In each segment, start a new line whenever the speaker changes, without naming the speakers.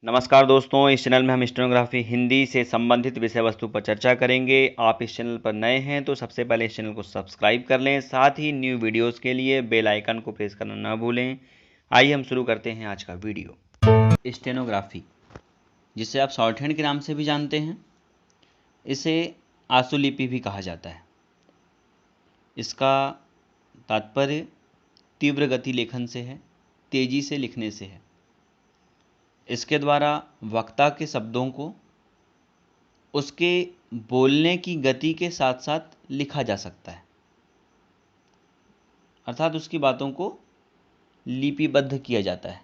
नमस्कार दोस्तों, इस चैनल में हम स्टेनोग्राफी हिंदी से संबंधित विषय वस्तु पर चर्चा करेंगे। आप इस चैनल पर नए हैं तो सबसे पहले इस चैनल को सब्सक्राइब कर लें, साथ ही न्यू वीडियोस के लिए बेल आइकन को प्रेस करना ना भूलें। आइए हम शुरू करते हैं आज का वीडियो। स्टेनोग्राफी, जिसे आप शॉर्ट हैंड के नाम से भी जानते हैं, इसे आशुलिपि भी कहा जाता है। इसका तात्पर्य तीव्र गति लेखन से है, तेजी से लिखने से है। इसके द्वारा वक्ता के शब्दों को उसके बोलने की गति के साथ साथ लिखा जा सकता है, अर्थात उसकी बातों को लिपिबद्ध किया जाता है,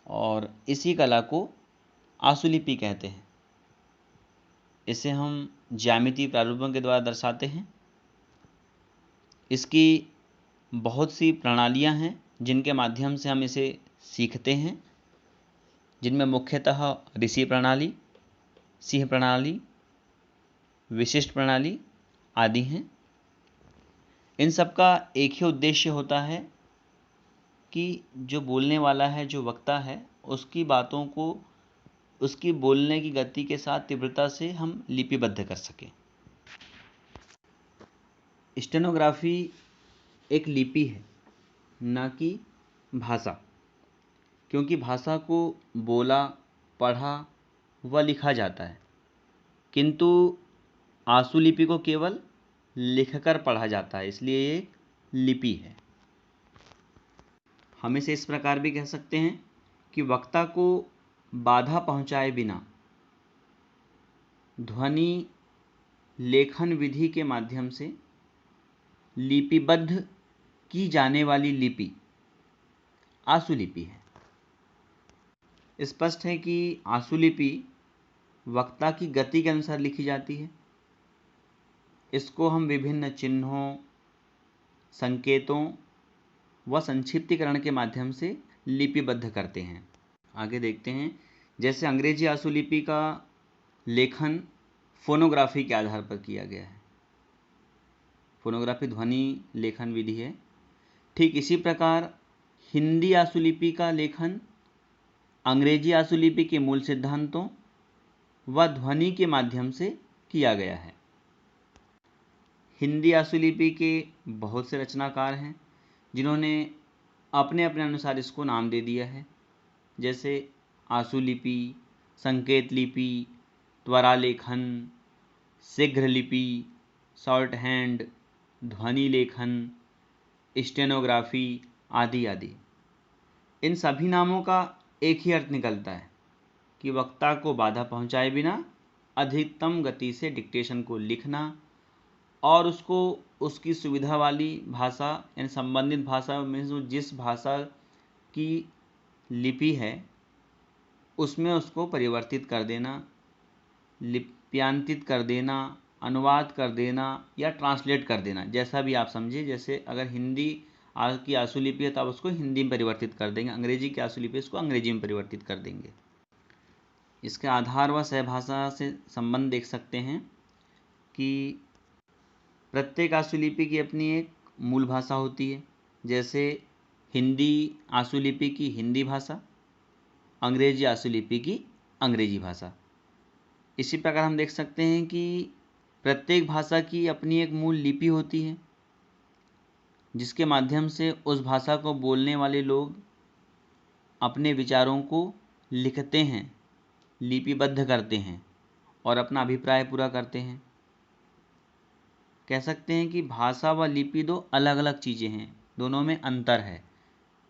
और इसी कला को आशुलिपि कहते हैं। इसे हम ज्यामितीय प्रारूपों के द्वारा दर्शाते हैं। इसकी बहुत सी प्रणालियां हैं जिनके माध्यम से हम इसे सीखते हैं, जिनमें मुख्यतः ऋषि प्रणाली, सिंह प्रणाली, विशिष्ट प्रणाली आदि हैं। इन सब का एक ही उद्देश्य होता है कि जो बोलने वाला है, जो वक्ता है, उसकी बातों को उसकी बोलने की गति के साथ तीव्रता से हम लिपिबद्ध कर सकें। स्टेनोग्राफी एक लिपि है, न कि भाषा, क्योंकि भाषा को बोला, पढ़ा व लिखा जाता है, किंतु आशुलिपि को केवल लिखकर पढ़ा जाता है, इसलिए ये एक लिपि है। हम इसे इस प्रकार भी कह सकते हैं कि वक्ता को बाधा पहुंचाए बिना ध्वनि लेखन विधि के माध्यम से लिपिबद्ध की जाने वाली लिपि आशुलिपि है। स्पष्ट है कि आशुलिपि वक्ता की गति के अनुसार लिखी जाती है। इसको हम विभिन्न चिन्हों, संकेतों व संक्षिप्तीकरण के माध्यम से लिपिबद्ध करते हैं। आगे देखते हैं। जैसे अंग्रेजी आशुलिपि का लेखन फोनोग्राफी के आधार पर किया गया है। फोनोग्राफी ध्वनि लेखन विधि है। ठीक इसी प्रकार हिंदी आशुलिपि का लेखन अंग्रेजी आशुलिपि के मूल सिद्धांतों व ध्वनि के माध्यम से किया गया है। हिंदी आशुलिपि के बहुत से रचनाकार हैं जिन्होंने अपने अपने अनुसार इसको नाम दे दिया है, जैसे आशुलिपि, संकेत लिपि, त्वरा लेखन, शीघ्र लिपि, शॉर्ट हैंड, ध्वनि लेखन, स्टेनोग्राफी आदि आदि। इन सभी नामों का एक ही अर्थ निकलता है कि वक्ता को बाधा पहुंचाए बिना अधिकतम गति से डिक्टेशन को लिखना और उसको उसकी सुविधा वाली भाषा, यानी संबंधित भाषा में जिस भाषा की लिपि है उसमें उसको परिवर्तित कर देना, लिप्यांतित कर देना, अनुवाद कर देना या ट्रांसलेट कर देना, जैसा भी आप समझे। जैसे अगर हिंदी की आशुलिपि है तो आप उसको हिंदी में परिवर्तित कर देंगे, अंग्रेजी की आशुलिपि उसको अंग्रेजी में परिवर्तित कर देंगे। इसके आधार व सहभाषा से संबंध देख सकते हैं कि प्रत्येक आशुलिपि की अपनी एक मूल भाषा होती है। जैसे हिंदी आशुलिपि की हिंदी भाषा, अंग्रेजी आशुलिपि की अंग्रेजी भाषा। इसी प्रकार हम देख सकते हैं कि प्रत्येक भाषा की अपनी एक मूल लिपि होती है, जिसके माध्यम से उस भाषा को बोलने वाले लोग अपने विचारों को लिखते हैं, लिपिबद्ध करते हैं और अपना अभिप्राय पूरा करते हैं। कह सकते हैं कि भाषा व लिपि दो अलग अलग चीज़ें हैं, दोनों में अंतर है।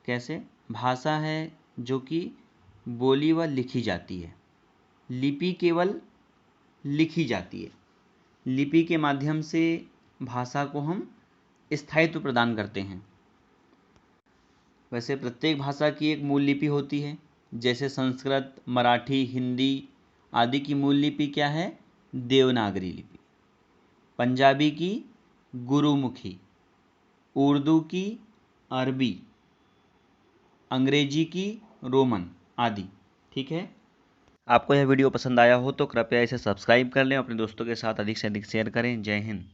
कैसे? भाषा है जो कि बोली व लिखी जाती है, लिपि केवल लिखी जाती है। लिपि के माध्यम से भाषा को हम स्थायित्व प्रदान करते हैं। वैसे प्रत्येक भाषा की एक मूल लिपि होती है। जैसे संस्कृत, मराठी, हिंदी आदि की मूल लिपि क्या है? देवनागरी लिपि। पंजाबी की गुरुमुखी, उर्दू की अरबी, अंग्रेजी की रोमन आदि। ठीक है। आपको यह वीडियो पसंद आया हो तो कृपया इसे सब्सक्राइब कर लें, अपने दोस्तों के साथ अधिक से अधिक शेयर करें। जय हिंद।